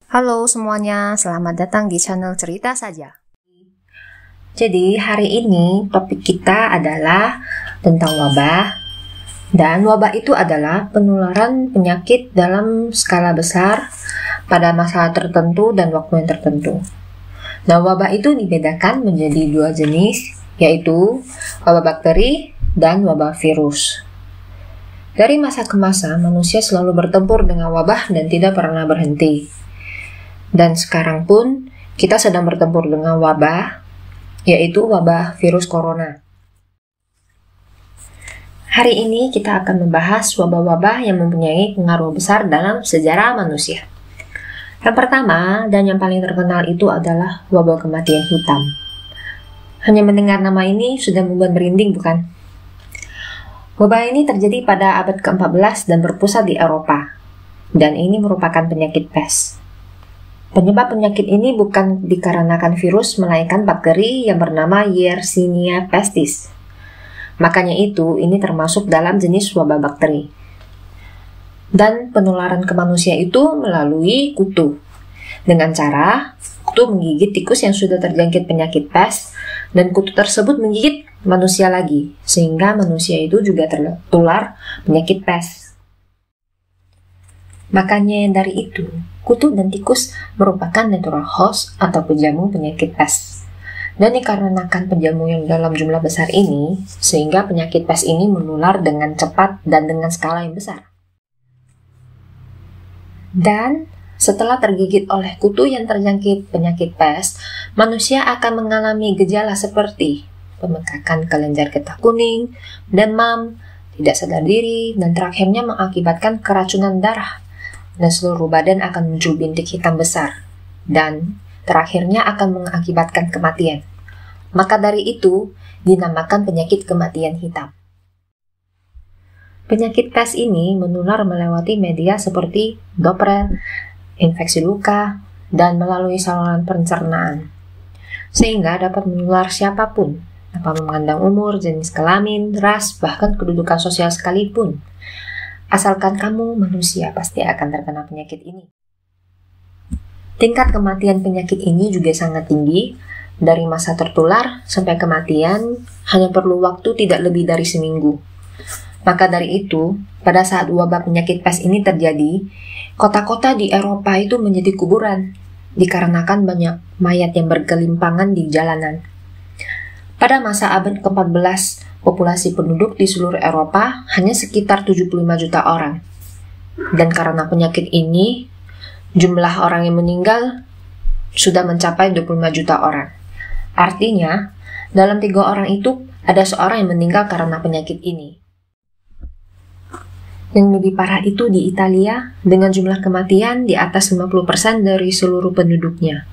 Halo semuanya, selamat datang di channel Cerita Saja. Jadi hari ini topik kita adalah tentang wabah. Dan wabah itu adalah penularan penyakit dalam skala besar pada masa tertentu dan waktu yang tertentu. Nah, wabah itu dibedakan menjadi dua jenis, yaitu wabah bakteri dan wabah virus. Dari masa ke masa, manusia selalu bertempur dengan wabah dan tidak pernah berhenti. Dan sekarang pun kita sedang bertempur dengan wabah, yaitu wabah virus corona. Hari ini kita akan membahas wabah-wabah yang mempunyai pengaruh besar dalam sejarah manusia. Yang pertama dan yang paling terkenal itu adalah wabah kematian hitam. Hanya mendengar nama ini sudah membuat merinding, bukan? Wabah ini terjadi pada abad ke-14 dan berpusat di Eropa. Dan ini merupakan penyakit pes. Penyebab penyakit ini bukan dikarenakan virus, melainkan bakteri yang bernama Yersinia pestis. Makanya itu, ini termasuk dalam jenis wabah bakteri. Dan penularan ke manusia itu melalui kutu. Dengan cara, kutu menggigit tikus yang sudah terjangkit penyakit pes, dan kutu tersebut menggigit manusia lagi, sehingga manusia itu juga tertular penyakit pes. Makanya dari itu, kutu dan tikus merupakan natural host atau penjamu penyakit pes. Dan dikarenakan penjamu yang dalam jumlah besar ini, sehingga penyakit pes ini menular dengan cepat dan dengan skala yang besar. Dan setelah tergigit oleh kutu yang terjangkit penyakit pes, manusia akan mengalami gejala seperti pembengkakan kelenjar getah kuning, demam, tidak sadar diri, dan terakhirnya mengakibatkan keracunan darah. Dan seluruh badan akan muncul bintik hitam besar, dan terakhirnya akan mengakibatkan kematian. Maka dari itu, dinamakan penyakit kematian hitam. Penyakit pes ini menular melewati media seperti droplet, infeksi luka, dan melalui saluran pencernaan. Sehingga dapat menular siapapun, tanpa memandang umur, jenis kelamin, ras, bahkan kedudukan sosial sekalipun. Asalkan kamu manusia, pasti akan terkena penyakit ini. Tingkat kematian penyakit ini juga sangat tinggi. Dari masa tertular sampai kematian hanya perlu waktu tidak lebih dari seminggu. Maka dari itu, pada saat wabah penyakit pes ini terjadi, kota-kota di Eropa itu menjadi kuburan, dikarenakan banyak mayat yang bergelimpangan di jalanan. Pada masa abad ke-14, populasi penduduk di seluruh Eropa hanya sekitar 75 juta orang. Dan karena penyakit ini, jumlah orang yang meninggal sudah mencapai 25 juta orang. Artinya, dalam 3 orang itu ada seorang yang meninggal karena penyakit ini. Yang lebih parah itu di Italia dengan jumlah kematian di atas 50% dari seluruh penduduknya.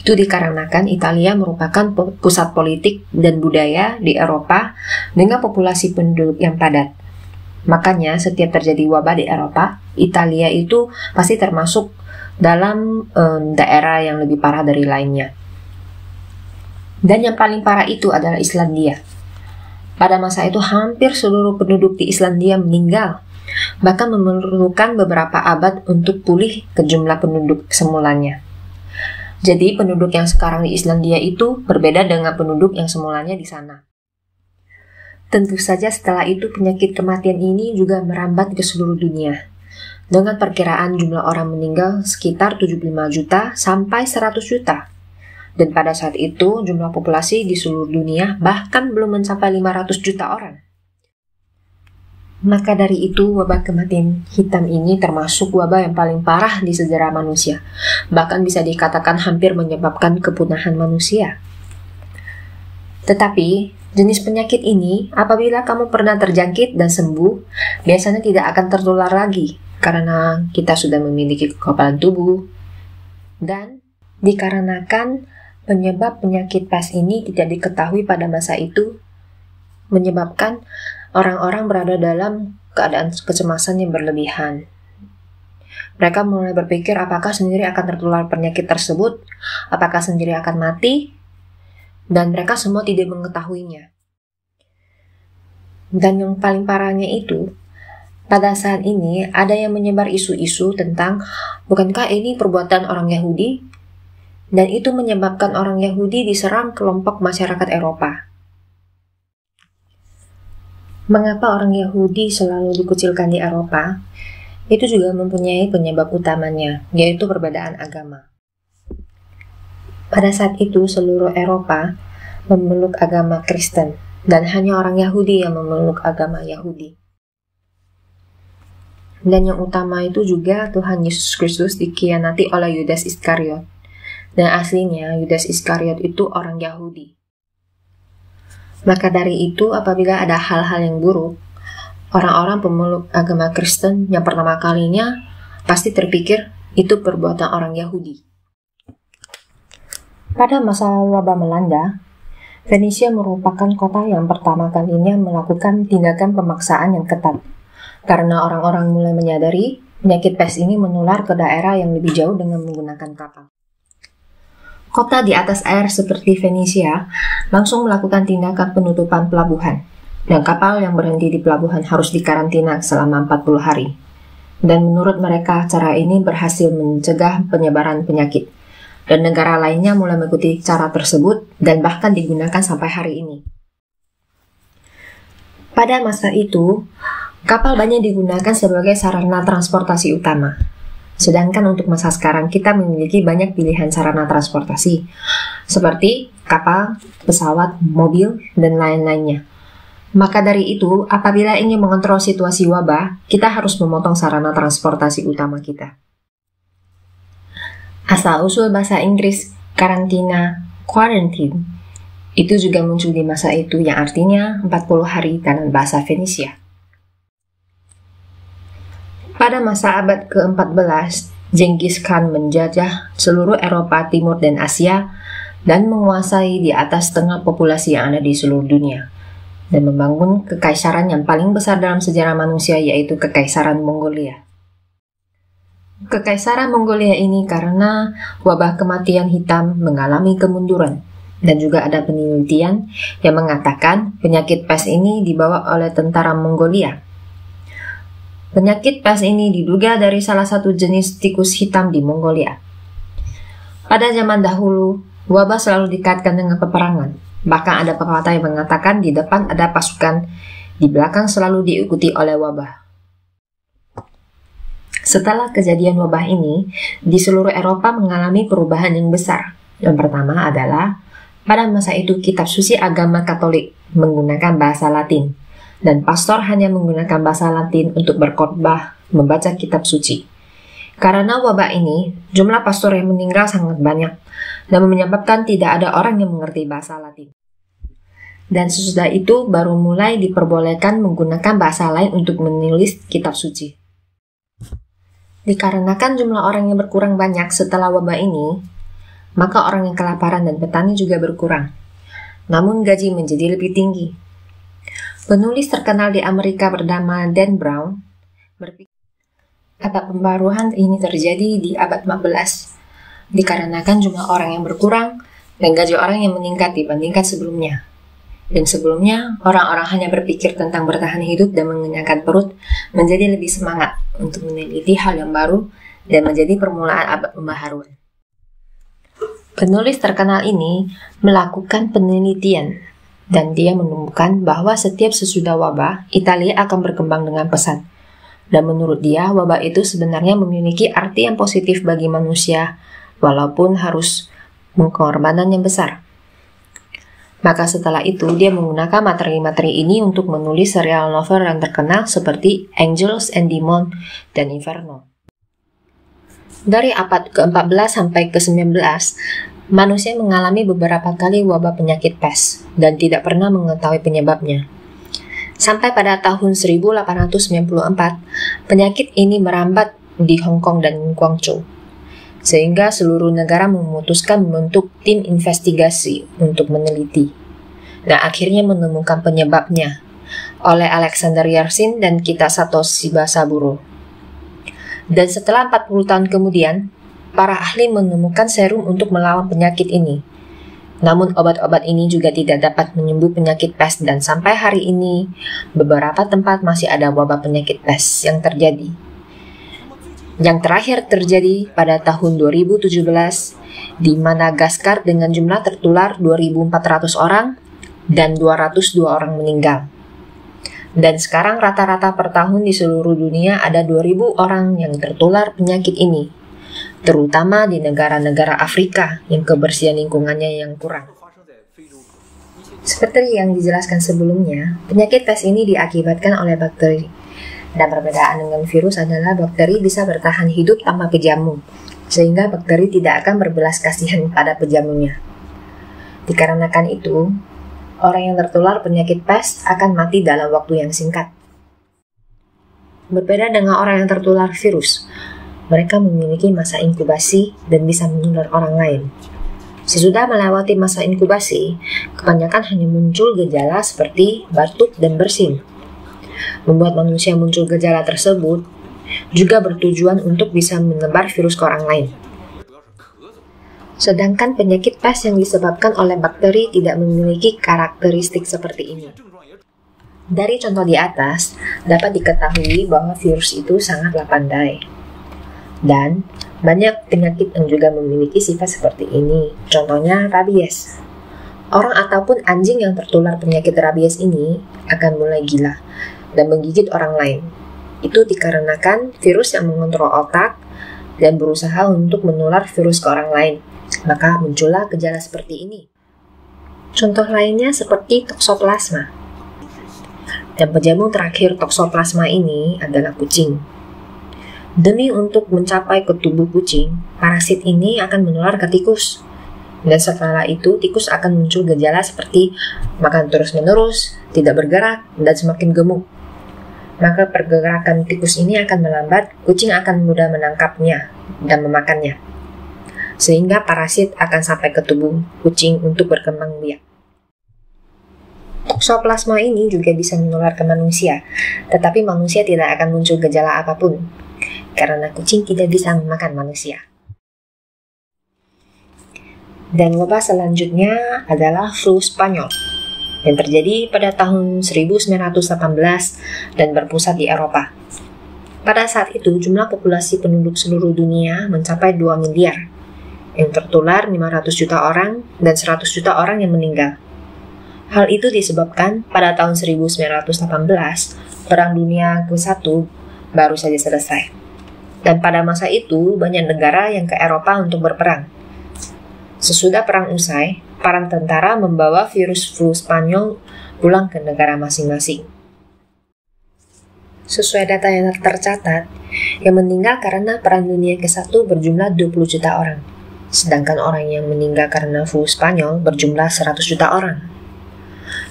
Itu dikarenakan Italia merupakan pusat politik dan budaya di Eropa dengan populasi penduduk yang padat. Makanya setiap terjadi wabah di Eropa, Italia itu pasti termasuk dalam daerah yang lebih parah dari lainnya. Dan yang paling parah itu adalah Islandia. Pada masa itu hampir seluruh penduduk di Islandia meninggal, bahkan memerlukan beberapa abad untuk pulih ke jumlah penduduk semulanya. Jadi penduduk yang sekarang di Islandia itu berbeda dengan penduduk yang semulanya di sana. Tentu saja setelah itu penyakit kematian ini juga merambat ke seluruh dunia. Dengan perkiraan jumlah orang meninggal sekitar 75 juta sampai 100 juta. Dan pada saat itu jumlah populasi di seluruh dunia bahkan belum mencapai 500 juta orang. Maka dari itu, wabah kematian hitam ini termasuk wabah yang paling parah di sejarah manusia. Bahkan bisa dikatakan hampir menyebabkan kepunahan manusia. Tetapi, jenis penyakit ini, apabila kamu pernah terjangkit dan sembuh, biasanya tidak akan tertular lagi, karena kita sudah memiliki kekebalan tubuh. Dan dikarenakan penyebab penyakit pes ini tidak diketahui pada masa itu, menyebabkan orang-orang berada dalam keadaan kecemasan yang berlebihan. Mereka mulai berpikir apakah sendiri akan tertular penyakit tersebut, apakah sendiri akan mati, dan mereka semua tidak mengetahuinya. Dan yang paling parahnya itu, Pada saat ini ada yang menyebar isu-isu tentang bukankah ini perbuatan orang Yahudi? Dan itu menyebabkan orang Yahudi diserang kelompok masyarakat Eropa. Mengapa orang Yahudi selalu dikucilkan di Eropa? Itu juga mempunyai penyebab utamanya, yaitu perbedaan agama. Pada saat itu seluruh Eropa memeluk agama Kristen, dan hanya orang Yahudi yang memeluk agama Yahudi. Dan yang utama itu juga Tuhan Yesus Kristus dikhianati oleh Yudas Iskariot. Dan aslinya Yudas Iskariot itu orang Yahudi. Maka dari itu apabila ada hal-hal yang buruk, orang-orang pemeluk agama Kristen yang pertama kalinya pasti terpikir itu perbuatan orang Yahudi. Pada masa wabah melanda, Venesia merupakan kota yang pertama kalinya melakukan tindakan pemaksaan yang ketat. Karena orang-orang mulai menyadari penyakit pes ini menular ke daerah yang lebih jauh dengan menggunakan kapal. Kota di atas air seperti Venesia langsung melakukan tindakan penutupan pelabuhan, dan kapal yang berhenti di pelabuhan harus dikarantina selama 40 hari. Dan menurut mereka, cara ini berhasil mencegah penyebaran penyakit, dan negara lainnya mulai mengikuti cara tersebut dan bahkan digunakan sampai hari ini. Pada masa itu, kapal banyak digunakan sebagai sarana transportasi utama. Sedangkan untuk masa sekarang kita memiliki banyak pilihan sarana transportasi, seperti kapal, pesawat, mobil, dan lain-lainnya. Maka dari itu, apabila ingin mengontrol situasi wabah, kita harus memotong sarana transportasi utama kita. Asal-usul bahasa Inggris, karantina, quarantine, itu juga muncul di masa itu yang artinya 40 hari dalam bahasa Venesia. Pada masa abad ke-14, Genghis Khan menjajah seluruh Eropa Timur dan Asia dan menguasai di atas setengah populasi yang ada di seluruh dunia dan membangun kekaisaran yang paling besar dalam sejarah manusia, yaitu Kekaisaran Mongolia. Kekaisaran Mongolia ini karena wabah kematian hitam mengalami kemunduran, dan juga ada penelitian yang mengatakan penyakit pes ini dibawa oleh tentara Mongolia. Penyakit pes ini diduga dari salah satu jenis tikus hitam di Mongolia. Pada zaman dahulu, wabah selalu dikaitkan dengan peperangan. Bahkan ada pepatah yang mengatakan di depan ada pasukan, di belakang selalu diikuti oleh wabah. Setelah kejadian wabah ini, di seluruh Eropa mengalami perubahan yang besar. Yang pertama adalah, pada masa itu kitab suci agama Katolik menggunakan bahasa Latin. Dan pastor hanya menggunakan bahasa Latin untuk berkhotbah, membaca kitab suci. Karena wabah ini, jumlah pastor yang meninggal sangat banyak, dan menyebabkan tidak ada orang yang mengerti bahasa Latin. Dan sesudah itu baru mulai diperbolehkan menggunakan bahasa lain untuk menulis kitab suci. Dikarenakan jumlah orang yang berkurang banyak setelah wabah ini, maka orang yang kelaparan dan petani juga berkurang. Namun gaji menjadi lebih tinggi. Penulis terkenal di Amerika bernama Dan Brown berpikir kata pembaruan ini terjadi di abad 14 dikarenakan jumlah orang yang berkurang dan gaji orang yang meningkat dibandingkan sebelumnya. Dan sebelumnya, orang-orang hanya berpikir tentang bertahan hidup dan mengenyangkan perut menjadi lebih semangat untuk meneliti hal yang baru dan menjadi permulaan abad pembaharuan. Penulis terkenal ini melakukan penelitian dan dia menemukan bahwa setiap sesudah wabah, Italia akan berkembang dengan pesat. Dan menurut dia, wabah itu sebenarnya memiliki arti yang positif bagi manusia, walaupun harus pengorbanan yang besar. Maka setelah itu, dia menggunakan materi-materi ini untuk menulis serial novel yang terkenal seperti Angels and Demons dan Inferno. Dari abad ke-14 sampai ke-19, manusia mengalami beberapa kali wabah penyakit pes dan tidak pernah mengetahui penyebabnya. Sampai pada tahun 1894, penyakit ini merambat di Hong Kong dan Guangzhou, sehingga seluruh negara memutuskan membentuk tim investigasi untuk meneliti, dan akhirnya menemukan penyebabnya oleh Alexander Yersin dan Kitasato Shibasaburo. Dan setelah 40 tahun kemudian, para ahli menemukan serum untuk melawan penyakit ini. Namun obat-obat ini juga tidak dapat menyembuh penyakit pes dan sampai hari ini beberapa tempat masih ada wabah penyakit pes yang terjadi. Yang terakhir terjadi pada tahun 2017 di Madagaskar dengan jumlah tertular 2.400 orang dan 202 orang meninggal. Dan sekarang rata-rata per tahun di seluruh dunia ada 2.000 orang yang tertular penyakit ini, terutama di negara-negara Afrika yang kebersihan lingkungannya yang kurang. Seperti yang dijelaskan sebelumnya, penyakit pes ini diakibatkan oleh bakteri. Dan perbedaan dengan virus adalah bakteri bisa bertahan hidup tanpa pejamu, sehingga bakteri tidak akan berbelas kasihan pada pejamunya. Dikarenakan itu, orang yang tertular penyakit pes akan mati dalam waktu yang singkat. Berbeda dengan orang yang tertular virus, mereka memiliki masa inkubasi dan bisa menular orang lain. Sesudah melewati masa inkubasi, kebanyakan hanya muncul gejala seperti batuk dan bersin. Membuat manusia muncul gejala tersebut juga bertujuan untuk bisa menebar virus ke orang lain. Sedangkan penyakit pes yang disebabkan oleh bakteri tidak memiliki karakteristik seperti ini. Dari contoh di atas, dapat diketahui bahwa virus itu sangatlah pandai. Dan banyak penyakit yang juga memiliki sifat seperti ini, contohnya rabies. Orang ataupun anjing yang tertular penyakit rabies ini akan mulai gila dan menggigit orang lain. Itu dikarenakan virus yang mengontrol otak dan berusaha untuk menular virus ke orang lain. Maka muncullah gejala seperti ini. Contoh lainnya seperti toksoplasma. Dan pejamu terakhir toksoplasma ini adalah kucing. Demi untuk mencapai ke tubuh kucing, parasit ini akan menular ke tikus. Dan setelah itu, tikus akan muncul gejala seperti makan terus-menerus, tidak bergerak, dan semakin gemuk. Maka pergerakan tikus ini akan melambat, kucing akan mudah menangkapnya dan memakannya. Sehingga parasit akan sampai ke tubuh kucing untuk berkembang biak. Toksoplasma ini juga bisa menular ke manusia, tetapi manusia tidak akan muncul gejala apapun, karena kucing tidak bisa memakan manusia. Dan wabah selanjutnya adalah flu Spanyol, yang terjadi pada tahun 1918 dan berpusat di Eropa. Pada saat itu, jumlah populasi penduduk seluruh dunia mencapai 2 miliar, yang tertular 500 juta orang dan 100 juta orang yang meninggal. Hal itu disebabkan pada tahun 1918, Perang Dunia ke-1 baru saja selesai. Dan pada masa itu, banyak negara yang ke Eropa untuk berperang. Sesudah perang usai, para tentara membawa virus flu Spanyol pulang ke negara masing-masing. Sesuai data yang tercatat, yang meninggal karena Perang Dunia ke-1 berjumlah 20 juta orang. Sedangkan orang yang meninggal karena flu Spanyol berjumlah 100 juta orang.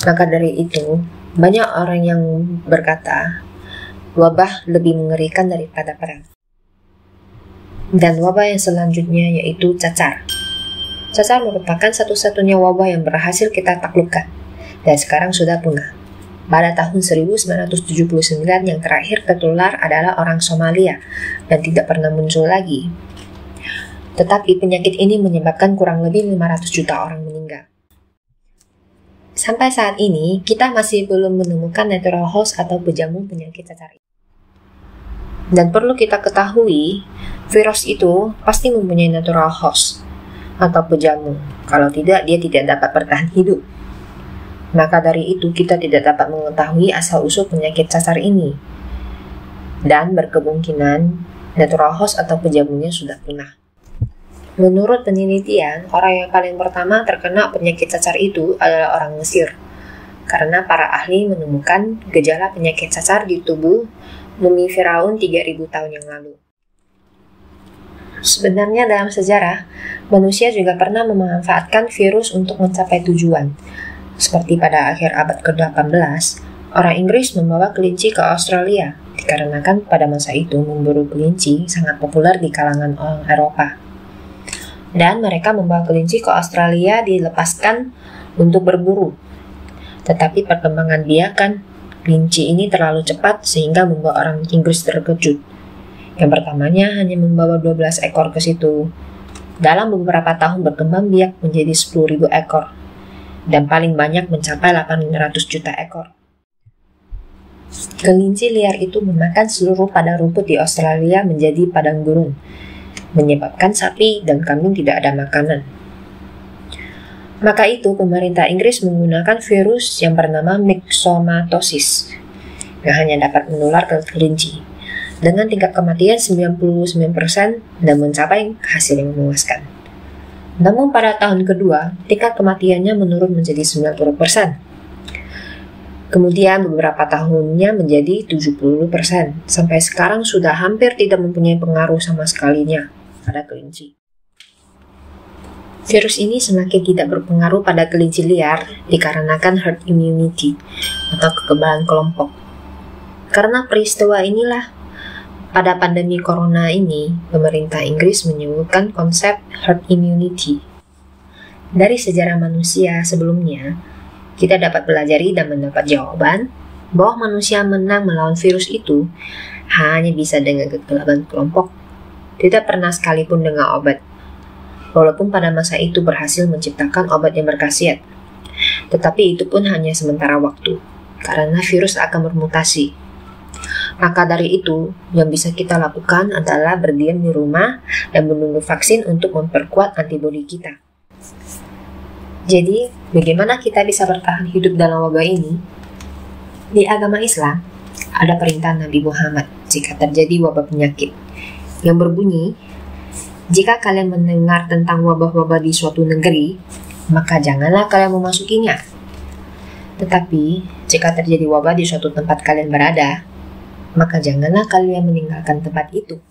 Maka dari itu, banyak orang yang berkata, wabah lebih mengerikan daripada perang. Dan wabah yang selanjutnya yaitu cacar. Cacar merupakan satu-satunya wabah yang berhasil kita taklukkan, dan sekarang sudah punah. Pada tahun 1979 yang terakhir tertular adalah orang Somalia, dan tidak pernah muncul lagi. Tetapi penyakit ini menyebabkan kurang lebih 500 juta orang meninggal. Sampai saat ini, kita masih belum menemukan natural host atau pejamu penyakit cacar ini. Dan perlu kita ketahui, virus itu pasti mempunyai natural host atau pejamu. Kalau tidak, dia tidak dapat bertahan hidup. Maka dari itu, kita tidak dapat mengetahui asal-usul penyakit cacar ini. Dan berkemungkinan, natural host atau pejamunya sudah punah. Menurut penelitian, orang yang paling pertama terkena penyakit cacar itu adalah orang Mesir, karena para ahli menemukan gejala penyakit cacar di tubuh mumi Firaun 3000 tahun yang lalu. Sebenarnya dalam sejarah, manusia juga pernah memanfaatkan virus untuk mencapai tujuan. Seperti pada akhir abad ke-18, orang Inggris membawa kelinci ke Australia, dikarenakan pada masa itu memburu kelinci sangat populer di kalangan orang Eropa. Dan mereka membawa kelinci ke Australia dilepaskan untuk berburu. Tetapi perkembangan biakan kelinci ini terlalu cepat sehingga membuat orang Inggris terkejut. Yang pertamanya hanya membawa 12 ekor ke situ. dalam beberapa tahun berkembang biak menjadi 10.000 ekor dan paling banyak mencapai 800 juta ekor. Kelinci liar itu memakan seluruh padang rumput di Australia menjadi padang gurun, menyebabkan sapi dan kambing tidak ada makanan. Maka itu pemerintah Inggris menggunakan virus yang bernama myxomatosis yang hanya dapat menular ke kelinci dengan tingkat kematian 99% dan mencapai hasil yang memuaskan. Namun pada tahun kedua, tingkat kematiannya menurun menjadi 90%. Kemudian beberapa tahunnya menjadi 70%, sampai sekarang sudah hampir tidak mempunyai pengaruh sama sekalinya pada kelinci. Virus ini semakin tidak berpengaruh pada kelinci liar dikarenakan herd immunity atau kekebalan kelompok. Karena peristiwa inilah, pada pandemi corona ini, pemerintah Inggris menyebutkan konsep herd immunity. Dari sejarah manusia sebelumnya, kita dapat pelajari dan mendapat jawaban bahwa manusia menang melawan virus itu hanya bisa dengan kekebalan kelompok, tidak pernah sekalipun dengan obat. Walaupun pada masa itu berhasil menciptakan obat yang berkhasiat, tetapi itu pun hanya sementara waktu, karena virus akan bermutasi. Maka dari itu, yang bisa kita lakukan adalah berdiam di rumah dan menunggu vaksin untuk memperkuat antibodi kita. Jadi, bagaimana kita bisa bertahan hidup dalam wabah ini? Di agama Islam, ada perintah Nabi Muhammad jika terjadi wabah penyakit, yang berbunyi, jika kalian mendengar tentang wabah-wabah di suatu negeri, maka janganlah kalian memasukinya. Tetapi, jika terjadi wabah di suatu tempat kalian berada, maka janganlah kalian meninggalkan tempat itu.